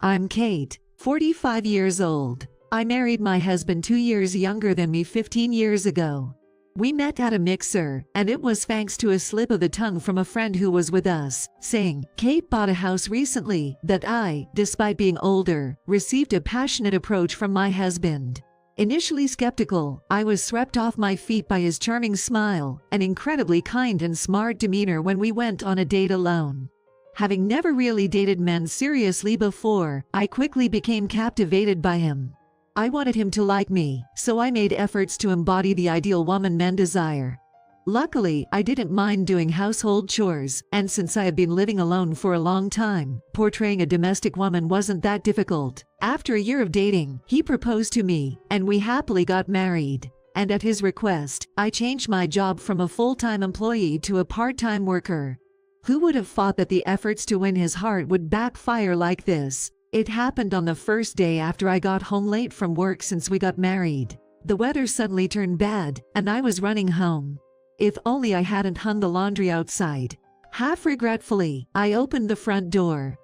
I'm Kate, 45 years old. I married my husband 2 years younger than me 15 years ago. We met at a mixer, and it was thanks to a slip of the tongue from a friend who was with us, saying, "Kate bought a house recently," that I, despite being older, received a passionate approach from my husband. Initially skeptical, I was swept off my feet by his charming smile and incredibly kind and smart demeanor when we went on a date alone. Having never really dated men seriously before, I quickly became captivated by him. I wanted him to like me, so I made efforts to embody the ideal woman men desire. Luckily, I didn't mind doing household chores, and since I had been living alone for a long time, portraying a domestic woman wasn't that difficult. After a year of dating, he proposed to me, and we happily got married. And at his request, I changed my job from a full-time employee to a part-time worker. Who would have thought that the efforts to win his heart would backfire like this? It happened on the first day after I got home late from work since we got married. The weather suddenly turned bad, and I was running home. If only I hadn't hung the laundry outside. Half regretfully, I opened the front door.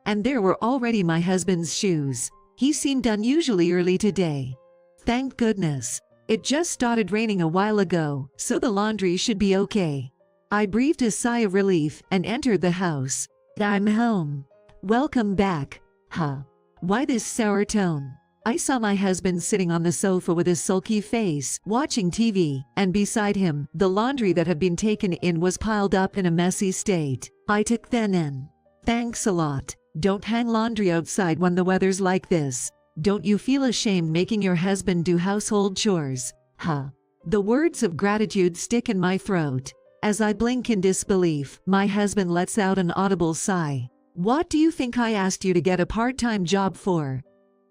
And there were already my husband's shoes. He seemed unusually early today. Thank goodness. It just started raining a while ago, so the laundry should be okay. I breathed a sigh of relief and entered the house. I'm home. Welcome back. Huh. Why this sour tone? I saw my husband sitting on the sofa with a sulky face, watching TV, and beside him, the laundry that had been taken in was piled up in a messy state. I took them in. Thanks a lot. Don't hang laundry outside when the weather's like this. Don't you feel ashamed making your husband do household chores? Huh. The words of gratitude stick in my throat. As I blink in disbelief, my husband lets out an audible sigh. What do you think I asked you to get a part-time job for?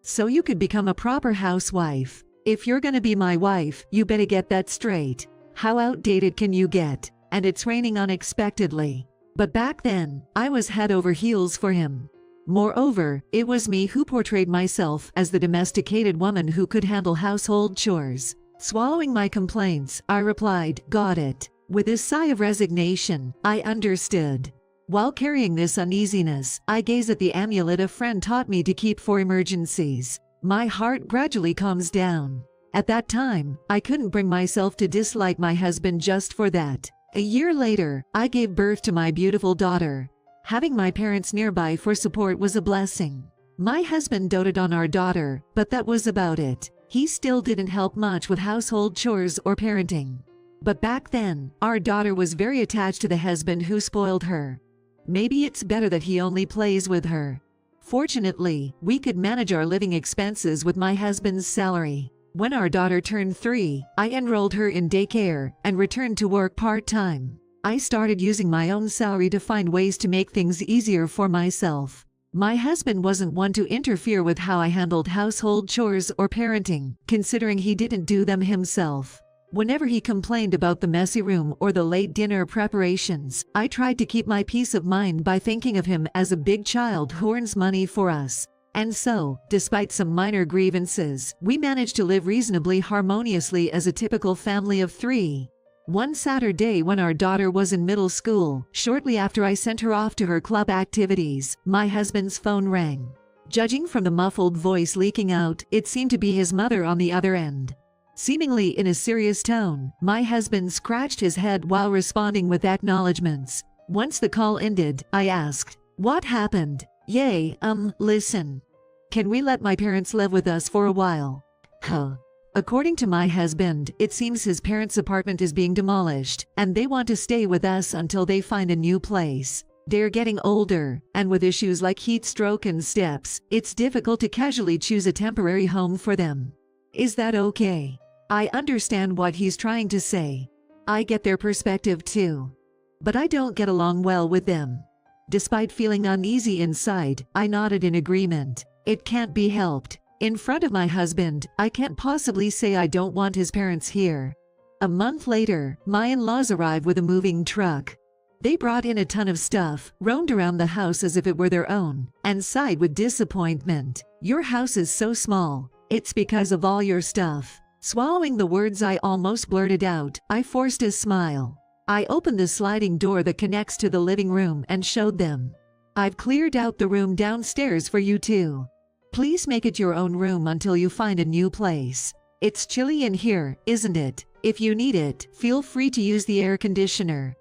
So you could become a proper housewife. If you're gonna be my wife, you better get that straight. How outdated can you get? And it's raining unexpectedly. But back then, I was head over heels for him. Moreover, it was me who portrayed myself as the domesticated woman who could handle household chores. Swallowing my complaints, I replied, "Got it." With a sigh of resignation, I understood. While carrying this uneasiness, I gaze at the amulet a friend taught me to keep for emergencies. My heart gradually calms down. At that time, I couldn't bring myself to dislike my husband just for that. A year later, I gave birth to my beautiful daughter. Having my parents nearby for support was a blessing. My husband doted on our daughter, but that was about it. He still didn't help much with household chores or parenting. But back then, our daughter was very attached to the husband who spoiled her. Maybe it's better that he only plays with her. Fortunately, we could manage our living expenses with my husband's salary. When our daughter turned 3, I enrolled her in daycare and returned to work part-time. I started using my own salary to find ways to make things easier for myself. My husband wasn't one to interfere with how I handled household chores or parenting, considering he didn't do them himself. Whenever he complained about the messy room or the late dinner preparations, I tried to keep my peace of mind by thinking of him as a big child who earns money for us. And so, despite some minor grievances, we managed to live reasonably harmoniously as a typical family of 3. One Saturday when our daughter was in middle school, shortly after I sent her off to her club activities, my husband's phone rang. Judging from the muffled voice leaking out, it seemed to be his mother on the other end. Seemingly in a serious tone, my husband scratched his head while responding with acknowledgments. Once the call ended, I asked, "What happened?" Listen. Can we let my parents live with us for a while?" Huh. According to my husband, it seems his parents' apartment is being demolished, and they want to stay with us until they find a new place. They're getting older, and with issues like heat stroke and steps, it's difficult to casually choose a temporary home for them. Is that okay? I understand what he's trying to say. I get their perspective too. But I don't get along well with them. Despite feeling uneasy inside, I nodded in agreement. It can't be helped. In front of my husband, I can't possibly say I don't want his parents here. A month later, my in-laws arrived with a moving truck. They brought in a ton of stuff, roamed around the house as if it were their own, and sighed with disappointment. "Your house is so small. It's because of all your stuff." Swallowing the words I almost blurted out, I forced a smile. I opened the sliding door that connects to the living room and showed them. I've cleared out the room downstairs for you too. Please make it your own room until you find a new place. It's chilly in here, isn't it? If you need it, feel free to use the air conditioner.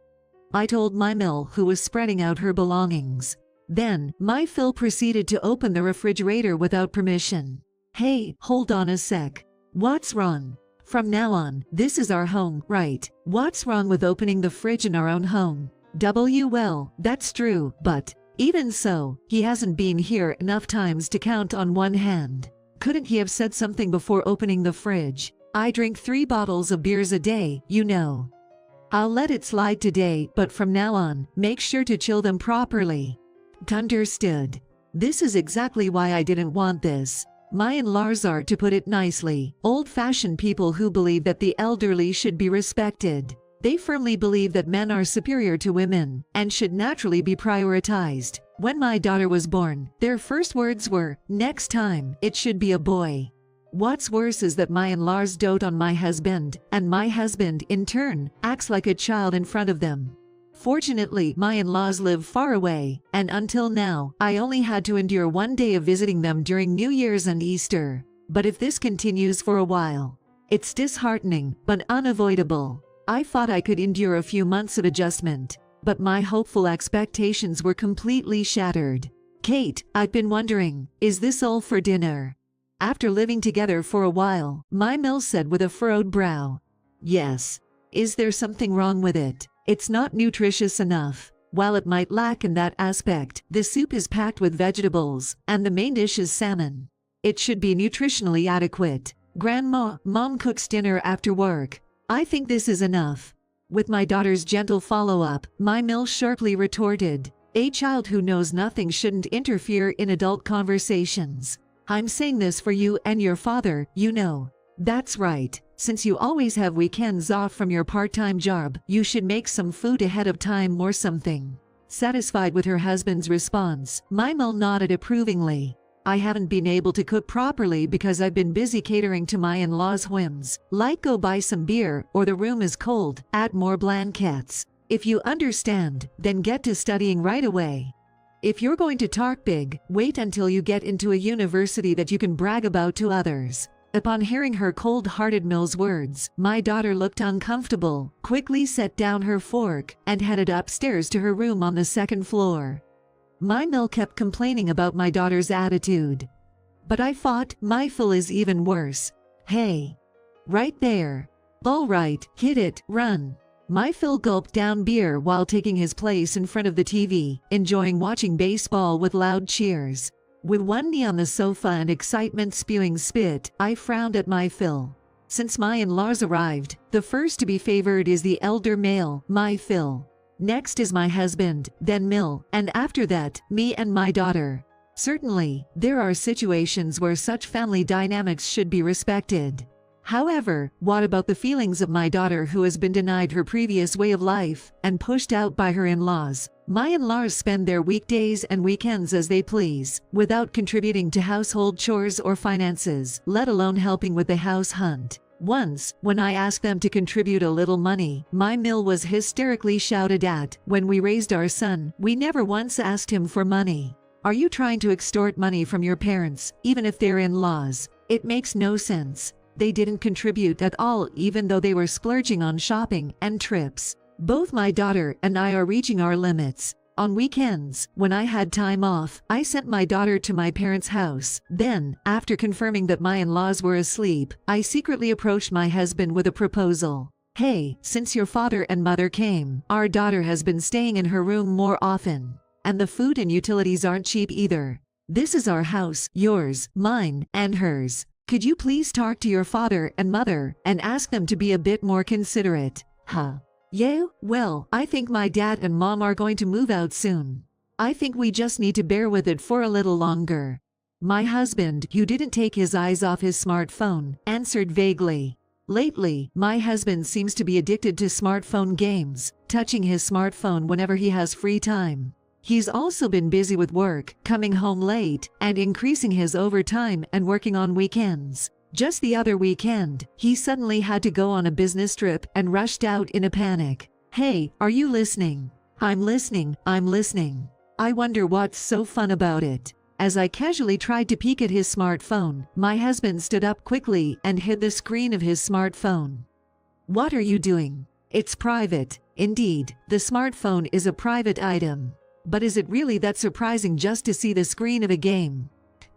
I told my Mill, who was spreading out her belongings. Then, my Phil proceeded to open the refrigerator without permission. Hey, hold on a sec. What's wrong? From now on, this is our home, right? What's wrong with opening the fridge in our own home? Well, that's true, but even so, he hasn't been here enough times to count on one hand. Couldn't he have said something before opening the fridge? I drink 3 bottles of beers a day, you know. I'll let it slide today, but from now on, make sure to chill them properly. Understood. This is exactly why I didn't want this. My in-laws are, to put it nicely, old-fashioned people who believe that the elderly should be respected. They firmly believe that men are superior to women and should naturally be prioritized. When my daughter was born, their first words were, "Next time, it should be a boy." What's worse is that my in-laws dote on my husband, and my husband, in turn, acts like a child in front of them. Fortunately, my in-laws live far away, and until now, I only had to endure 1 day of visiting them during New Year's and Easter. But if this continues for a while, it's disheartening, but unavoidable. I thought I could endure a few months of adjustment, but my hopeful expectations were completely shattered. Kate, I've been wondering, is this all for dinner? After living together for a while, my Mill said with a furrowed brow. Yes. Is there something wrong with it? It's not nutritious enough. While it might lack in that aspect, the soup is packed with vegetables, and the main dish is salmon. It should be nutritionally adequate. Grandma, Mom cooks dinner after work. I think this is enough. With my daughter's gentle follow-up, my Mill sharply retorted, "A child who knows nothing shouldn't interfere in adult conversations. I'm saying this for you and your father, you know." That's right. Since you always have weekends off from your part-time job, you should make some food ahead of time or something. Satisfied with her husband's response, my Mill nodded approvingly. I haven't been able to cook properly because I've been busy catering to my in-laws' whims, like go buy some beer, or the room is cold, add more blankets. If you understand, then get to studying right away. If you're going to talk big, wait until you get into a university that you can brag about to others. Upon hearing her cold-hearted Mill's words, my daughter looked uncomfortable, quickly set down her fork, and headed upstairs to her room on the 2nd floor. My Mill kept complaining about my daughter's attitude. But I thought, my Phil is even worse. Hey. Right there. All right, hit it, run. My Phil gulped down beer while taking his place in front of the TV, enjoying watching baseball with loud cheers. With one knee on the sofa and excitement spewing spit, I frowned at my Phil. Since my in-laws arrived, the first to be favored is the elder male, my Phil. Next is my husband, then Mill, and after that, me and my daughter. Certainly, there are situations where such family dynamics should be respected. However, what about the feelings of my daughter who has been denied her previous way of life and pushed out by her in-laws? My in-laws spend their weekdays and weekends as they please, without contributing to household chores or finances, let alone helping with the house hunt. Once, when I asked them to contribute a little money, my Mill was hysterically shouted at. When we raised our son, we never once asked him for money. Are you trying to extort money from your parents, even if they're in-laws? It makes no sense. They didn't contribute at all, even though they were splurging on shopping and trips. Both my daughter and I are reaching our limits. On weekends, when I had time off, I sent my daughter to my parents' house. Then, after confirming that my in-laws were asleep, I secretly approached my husband with a proposal. Hey, since your father and mother came, our daughter has been staying in her room more often. And the food and utilities aren't cheap either. This is our house, yours, mine, and hers. Could you please talk to your father and mother and ask them to be a bit more considerate? Huh? Yeah, well, I think my dad and mom are going to move out soon. I think we just need to bear with it for a little longer. My husband, who didn't take his eyes off his smartphone, answered vaguely. Lately, my husband seems to be addicted to smartphone games, touching his smartphone whenever he has free time. He's also been busy with work, coming home late, and increasing his overtime and working on weekends. Just the other weekend, he suddenly had to go on a business trip and rushed out in a panic. Hey, are you listening? I'm listening, I'm listening. I wonder what's so fun about it. As I casually tried to peek at his smartphone, my husband stood up quickly and hid the screen of his smartphone. What are you doing? It's private. Indeed, the smartphone is a private item. But is it really that surprising just to see the screen of a game?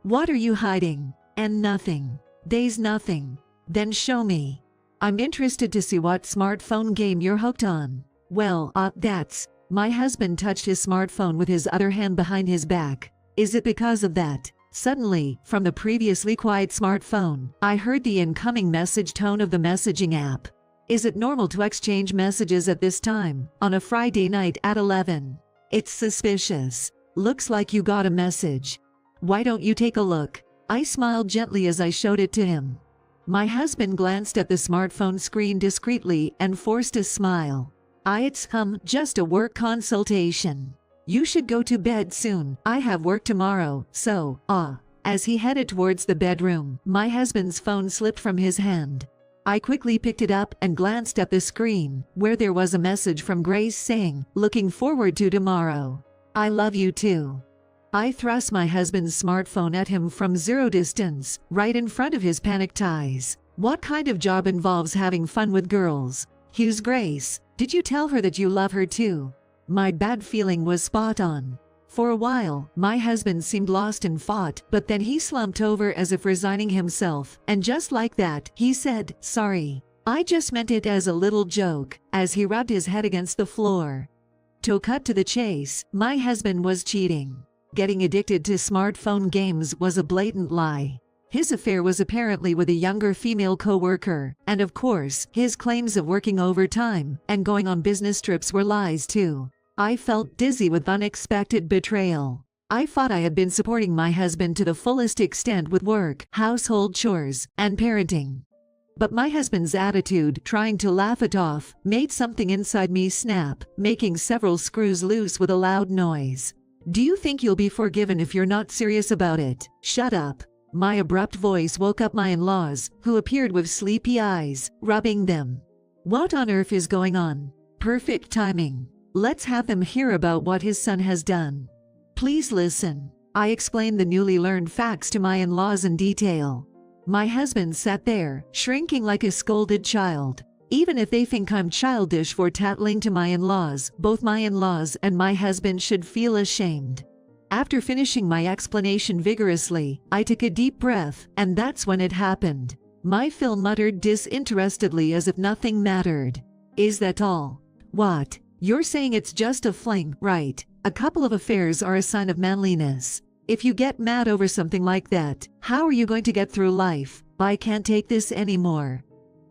What are you hiding? And nothing. There's nothing. Then show me. I'm interested to see what smartphone game you're hooked on. Well, that's... My husband touched his smartphone with his other hand behind his back. Is it because of that? Suddenly, from the previously quiet smartphone, I heard the incoming message tone of the messaging app. Is it normal to exchange messages at this time, on a Friday night at 11? It's suspicious. Looks like you got a message. Why don't you take a look? I smiled gently as I showed it to him. My husband glanced at the smartphone screen discreetly and forced a smile. It's just a work consultation. You should go to bed soon. I have work tomorrow, so, As he headed towards the bedroom, my husband's phone slipped from his hand. I quickly picked it up and glanced at the screen, where there was a message from Grace saying, "Looking forward to tomorrow. I love you too." I thrust my husband's smartphone at him from zero distance, right in front of his panicked eyes. What kind of job involves having fun with girls? Who's Grace? Did you tell her that you love her too? My bad feeling was spot on. For a while, my husband seemed lost in thought, but then he slumped over as if resigning himself, and just like that, he said, "Sorry. I just meant it as a little joke," as he rubbed his head against the floor. To cut to the chase, my husband was cheating. Getting addicted to smartphone games was a blatant lie. His affair was apparently with a younger female co-worker, and of course, his claims of working overtime and going on business trips were lies too. I felt dizzy with unexpected betrayal. I thought I had been supporting my husband to the fullest extent with work, household chores, and parenting. But my husband's attitude, trying to laugh it off, made something inside me snap, making several screws loose with a loud noise. "Do you think you'll be forgiven if you're not serious about it? Shut up." My abrupt voice woke up my in-laws, who appeared with sleepy eyes, rubbing them. What on earth is going on? Perfect timing. Let's have them hear about what his son has done. Please listen. I explained the newly learned facts to my in-laws in detail. My husband sat there, shrinking like a scolded child. Even if they think I'm childish for tattling to my in-laws, both my in-laws and my husband should feel ashamed. After finishing my explanation vigorously, I took a deep breath, and that's when it happened. My Phil muttered disinterestedly as if nothing mattered. "Is that all? What? You're saying it's just a fling, right? A couple of affairs are a sign of manliness. If you get mad over something like that, how are you going to get through life? I can't take this anymore.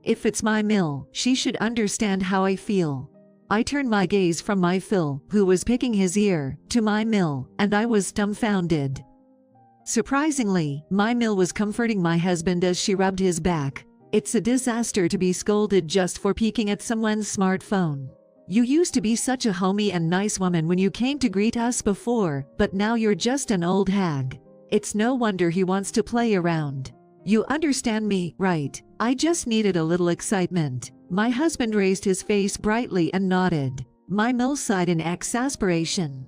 If it's my Mill, she should understand how I feel." I turned my gaze from my Phil, who was picking his ear, to my Mill, and I was dumbfounded. Surprisingly, my Mill was comforting my husband as she rubbed his back. It's a disaster to be scolded just for peeking at someone's smartphone. You used to be such a homey and nice woman when you came to greet us before, but now you're just an old hag. It's no wonder he wants to play around. You understand me, right? I just needed a little excitement. My husband raised his face brightly and nodded. My Mill sighed in exasperation.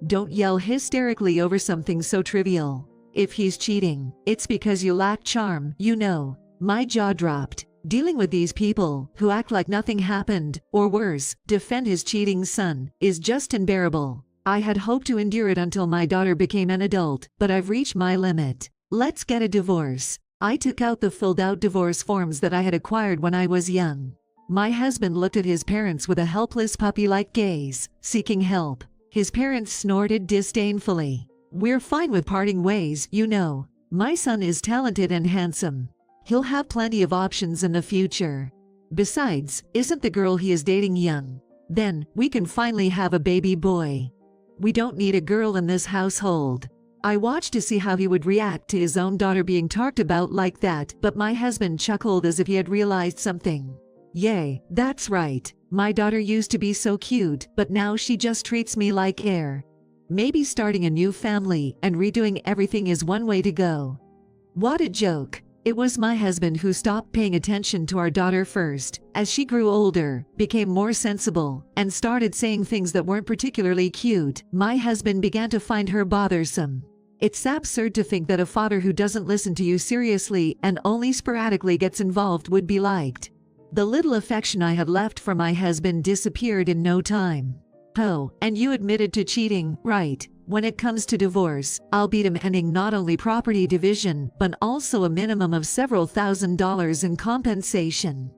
Don't yell hysterically over something so trivial. If he's cheating, it's because you lack charm, you know. My jaw dropped. Dealing with these people, who act like nothing happened, or worse, defend his cheating son, is just unbearable. I had hoped to endure it until my daughter became an adult, but I've reached my limit. Let's get a divorce. I took out the filled-out divorce forms that I had acquired when I was young. My husband looked at his parents with a helpless puppy-like gaze, seeking help. His parents snorted disdainfully. "We're fine with parting ways, you know. My son is talented and handsome. He'll have plenty of options in the future. Besides, isn't the girl he is dating young? Then, we can finally have a baby boy. We don't need a girl in this household." I watched to see how he would react to his own daughter being talked about like that, but my husband chuckled as if he had realized something. "Yay, that's right. My daughter used to be so cute, but now she just treats me like air. Maybe starting a new family and redoing everything is one way to go." What a joke. It was my husband who stopped paying attention to our daughter first, as she grew older, became more sensible, and started saying things that weren't particularly cute. My husband began to find her bothersome. It's absurd to think that a father who doesn't listen to you seriously and only sporadically gets involved would be liked. The little affection I had left for my husband disappeared in no time. Oh, and you admitted to cheating, right? When it comes to divorce, I'll be demanding not only property division, but also a minimum of several $1,000s in compensation.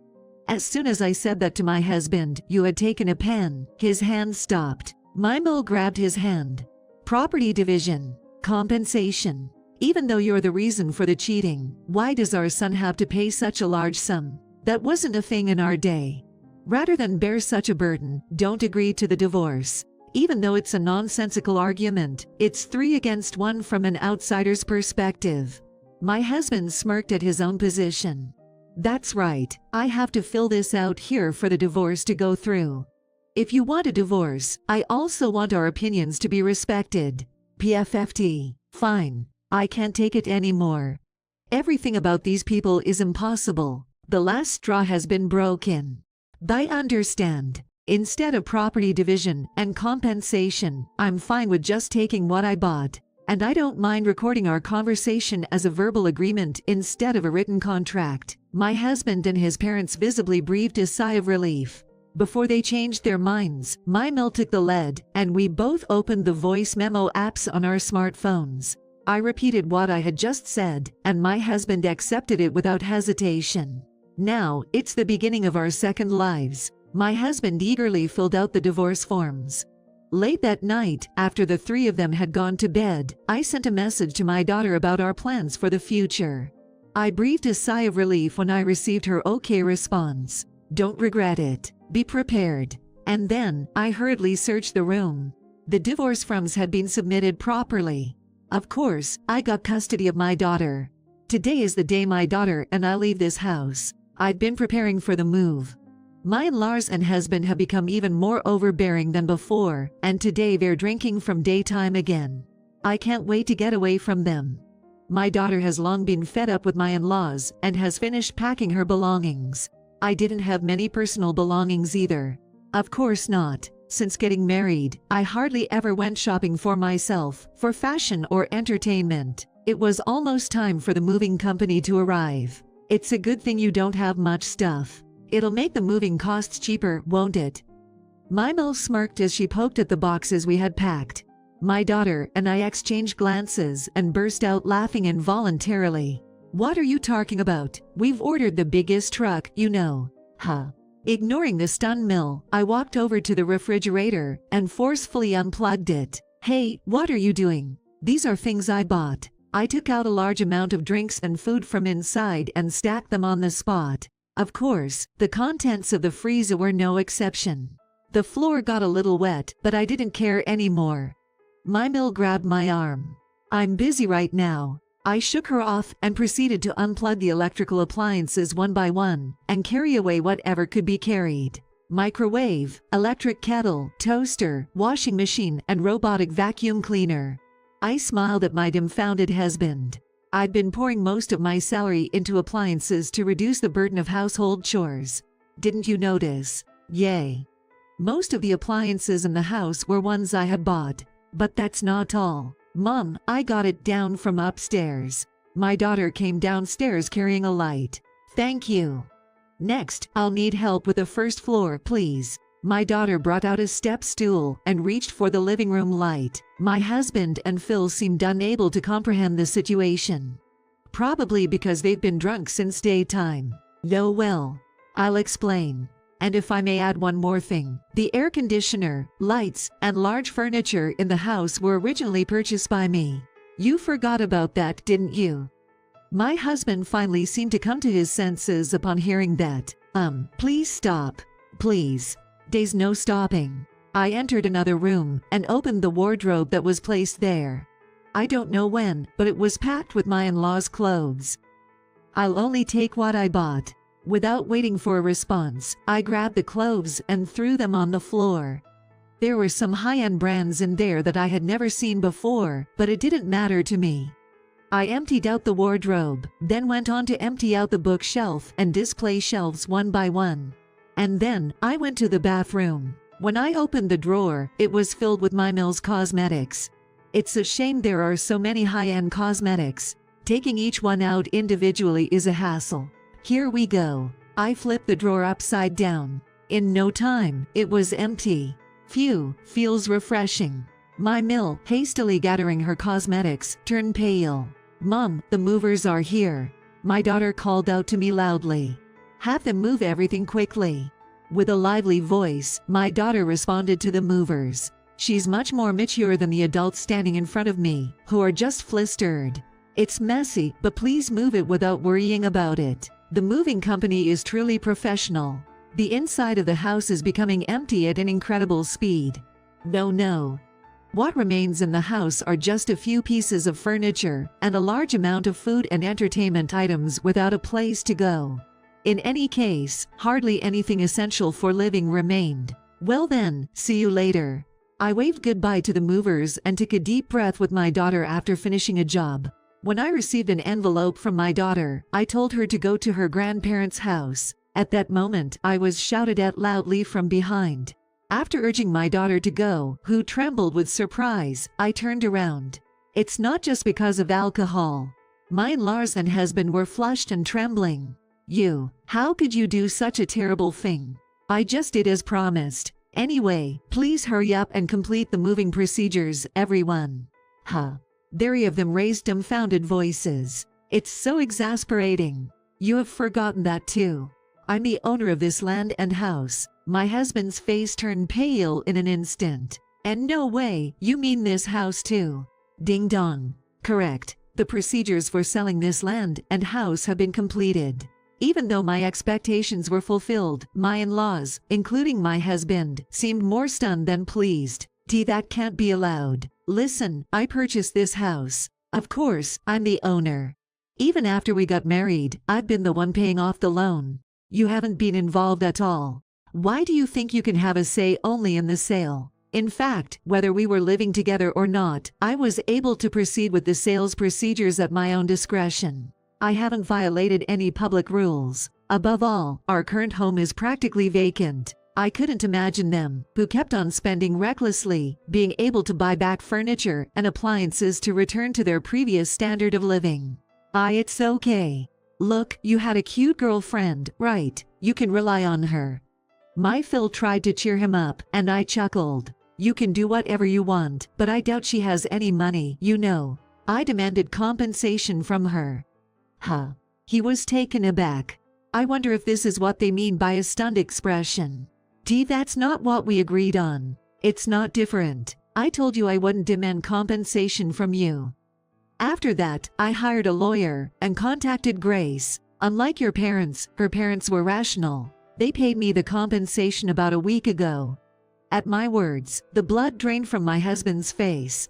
As soon as I said that to my husband, you had taken a pen, his hand stopped. Mimo grabbed his hand. Property division. Compensation. Even though you're the reason for the cheating, why does our son have to pay such a large sum? That wasn't a thing in our day. Rather than bear such a burden, don't agree to the divorce. Even though it's a nonsensical argument, it's 3 against 1 from an outsider's perspective. My husband smirked at his own position. That's right, I have to fill this out here for the divorce to go through. If you want a divorce, I also want our opinions to be respected. PFFT. Fine. I can't take it anymore. Everything about these people is impossible. The last straw has been broken. I understand. Instead of property division and compensation, I'm fine with just taking what I bought. And I don't mind recording our conversation as a verbal agreement instead of a written contract. My husband and his parents visibly breathed a sigh of relief. Before they changed their minds, Mimo took the lead, and we both opened the voice memo apps on our smartphones. I repeated what I had just said, and my husband accepted it without hesitation. Now, it's the beginning of our second lives. My husband eagerly filled out the divorce forms. Late that night, after the 3 of them had gone to bed, I sent a message to my daughter about our plans for the future. I breathed a sigh of relief when I received her okay response. Don't regret it. Be prepared. And then, I hurriedly searched the room. The divorce forms had been submitted properly. Of course, I got custody of my daughter. Today is the day my daughter and I leave this house. I'd been preparing for the move. My in-laws and husband have become even more overbearing than before, and today they're drinking from daytime again. I can't wait to get away from them. My daughter has long been fed up with my in-laws and has finished packing her belongings. I didn't have many personal belongings either. Of course not. Since getting married, I hardly ever went shopping for myself, for fashion or entertainment. It was almost time for the moving company to arrive. It's a good thing you don't have much stuff. It'll make the moving costs cheaper, won't it? Mimo smirked as she poked at the boxes we had packed. My daughter and I exchanged glances and burst out laughing involuntarily. What are you talking about? We've ordered the biggest truck, you know. Huh. Ignoring the stun mill, I walked over to the refrigerator and forcefully unplugged it. Hey, what are you doing? These are things I bought. I took out a large amount of drinks and food from inside and stacked them on the spot. Of course, the contents of the freezer were no exception. The floor got a little wet, but I didn't care anymore. Mimo grabbed my arm. I'm busy right now. I shook her off and proceeded to unplug the electrical appliances one by one and carry away whatever could be carried. Microwave, electric kettle, toaster, washing machine, and robotic vacuum cleaner. I smiled at my dumbfounded husband. I'd been pouring most of my salary into appliances to reduce the burden of household chores. Didn't you notice? Yay. Most of the appliances in the house were ones I had bought. But that's not all. Mom, I got it down from upstairs. My daughter came downstairs carrying a light. Thank you. Next, I'll need help with the first floor, please. My daughter brought out a step stool and reached for the living room light. My husband and Phil seemed unable to comprehend the situation. Probably because they've been drunk since daytime. No, well, I'll explain. And if I may add one more thing, the air conditioner, lights, and large furniture in the house were originally purchased by me. You forgot about that, didn't you? My husband finally seemed to come to his senses upon hearing that. Please stop. Please. There's no stopping. I entered another room and opened the wardrobe that was placed there. I don't know when, but it was packed with my in-laws' clothes. I'll only take what I bought. Without waiting for a response, I grabbed the clothes and threw them on the floor. There were some high-end brands in there that I had never seen before, but it didn't matter to me. I emptied out the wardrobe, then went on to empty out the bookshelf and display shelves one by one. And then, I went to the bathroom. When I opened the drawer, it was filled with my Mills cosmetics. It's a shame there are so many high-end cosmetics. Taking each one out individually is a hassle. Here we go. I flipped the drawer upside down. In no time, it was empty. Phew, feels refreshing. My Mill, hastily gathering her cosmetics, turned pale. Mom, the movers are here. My daughter called out to me loudly. Have them move everything quickly. With a lively voice, my daughter responded to the movers. She's much more mature than the adults standing in front of me, who are just flustered. It's messy, but please move it without worrying about it. The moving company is truly professional. The inside of the house is becoming empty at an incredible speed. No. What remains in the house are just a few pieces of furniture and a large amount of food and entertainment items without a place to go. In any case, hardly anything essential for living remained. Well then, see you later. I waved goodbye to the movers and took a deep breath with my daughter after finishing a job. When I received an envelope from my daughter, I told her to go to her grandparents' house. At that moment, I was shouted at loudly from behind. After urging my daughter to go, who trembled with surprise, I turned around. It's not just because of alcohol. My in-laws and husband were flushed and trembling. How could you do such a terrible thing? I just did as promised. Anyway, please hurry up and complete the moving procedures, everyone. Three of them raised dumbfounded voices. It's so exasperating. You have forgotten that too. I'm the owner of this land and house. My husband's face turned pale in an instant. And no way, you mean this house too? Ding dong. Correct. The procedures for selling this land and house have been completed. Even though my expectations were fulfilled, my in-laws, including my husband, seemed more stunned than pleased. That can't be allowed. Listen, I purchased this house. Of course, I'm the owner. Even after we got married, I've been the one paying off the loan. You haven't been involved at all. Why do you think you can have a say only in the sale? In fact, whether we were living together or not, I was able to proceed with the sales procedures at my own discretion. I haven't violated any public rules. Above all, our current home is practically vacant. I couldn't imagine them, who kept on spending recklessly, being able to buy back furniture and appliances to return to their previous standard of living. It's okay. Look, you had a cute girlfriend, right? You can rely on her. My Phil tried to cheer him up, and I chuckled. You can do whatever you want, but I doubt she has any money, you know. I demanded compensation from her. He was taken aback. I wonder if this is what they mean by a stunned expression. That's not what we agreed on. It's not different. I told you I wouldn't demand compensation from you. After that, I hired a lawyer and contacted Grace. Unlike your parents, her parents were rational. They paid me the compensation about a week ago. At my words, the blood drained from my husband's face.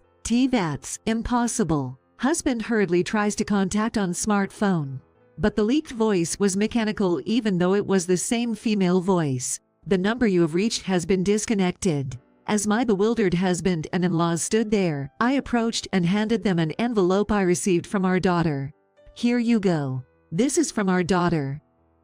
That's impossible. Husband hurriedly tries to contact on smartphone. But the leaked voice was mechanical even though it was the same female voice. The number you have reached has been disconnected. As my bewildered husband and in-laws stood there, I approached and handed them an envelope I received from our daughter. Here you go. This is from our daughter.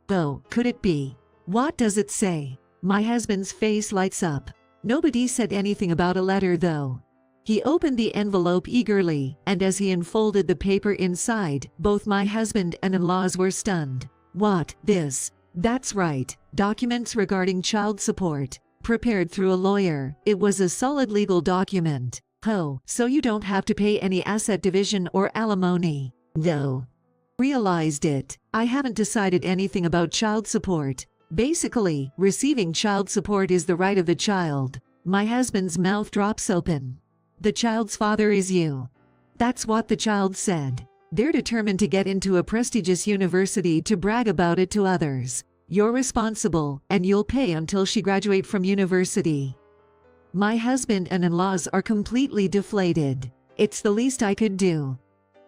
Oh, could it be? What does it say? My husband's face lights up. Nobody said anything about a letter though. He opened the envelope eagerly, and as he unfolded the paper inside, both my husband and in-laws were stunned. What, this? That's right, documents regarding child support. Prepared through a lawyer, it was a solid legal document. Oh, so you don't have to pay any asset division or alimony. No. Realized it. I haven't decided anything about child support. Basically, receiving child support is the right of the child. My husband's mouth drops open. The child's father is you. That's what the child said. They're determined to get into a prestigious university to brag about it to others. You're responsible, and you'll pay until she graduates from university. My husband and in-laws are completely deflated. It's the least I could do.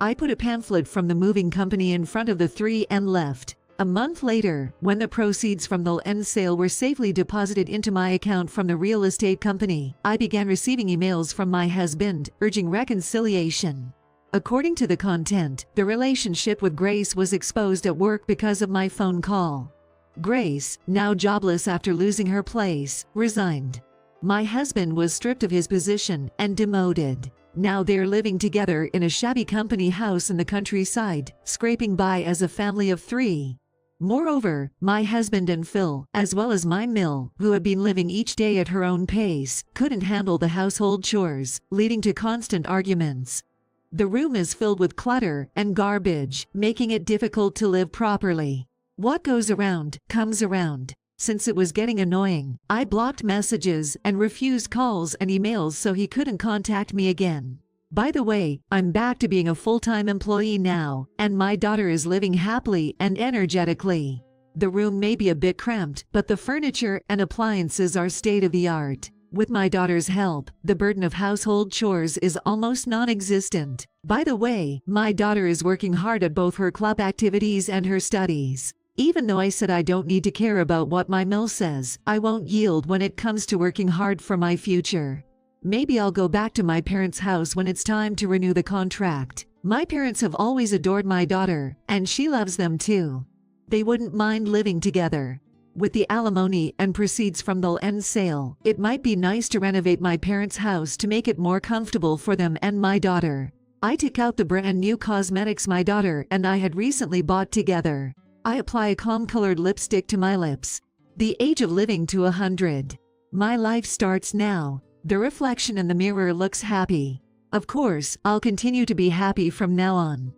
I put a pamphlet from the moving company in front of the three and left. A month later, when the proceeds from the land sale were safely deposited into my account from the real estate company, I began receiving emails from my husband, urging reconciliation. According to the content, the relationship with Grace was exposed at work because of my phone call. Grace, now jobless after losing her place, resigned. My husband was stripped of his position and demoted. Now they're living together in a shabby company house in the countryside, scraping by as a family of 3. Moreover, my husband and Phil, as well as my Mill, who had been living each day at her own pace, couldn't handle the household chores, leading to constant arguments. The room is filled with clutter and garbage, making it difficult to live properly. What goes around, comes around. Since it was getting annoying, I blocked messages and refused calls and emails so he couldn't contact me again. By the way, I'm back to being a full-time employee now, and my daughter is living happily and energetically. The room may be a bit cramped, but the furniture and appliances are state-of-the-art. With my daughter's help, the burden of household chores is almost non-existent. By the way, my daughter is working hard at both her club activities and her studies. Even though I said I don't need to care about what my Mill says, I won't yield when it comes to working hard for my future. Maybe I'll go back to my parents' house when it's time to renew the contract. My parents have always adored my daughter, and she loves them too. They wouldn't mind living together. With the alimony and proceeds from the land sale, it might be nice to renovate my parents' house to make it more comfortable for them and my daughter. I took out the brand new cosmetics my daughter and I had recently bought together. I apply a calm-colored lipstick to my lips. The age of living to 100. My life starts now. The reflection in the mirror looks happy. Of course, I'll continue to be happy from now on.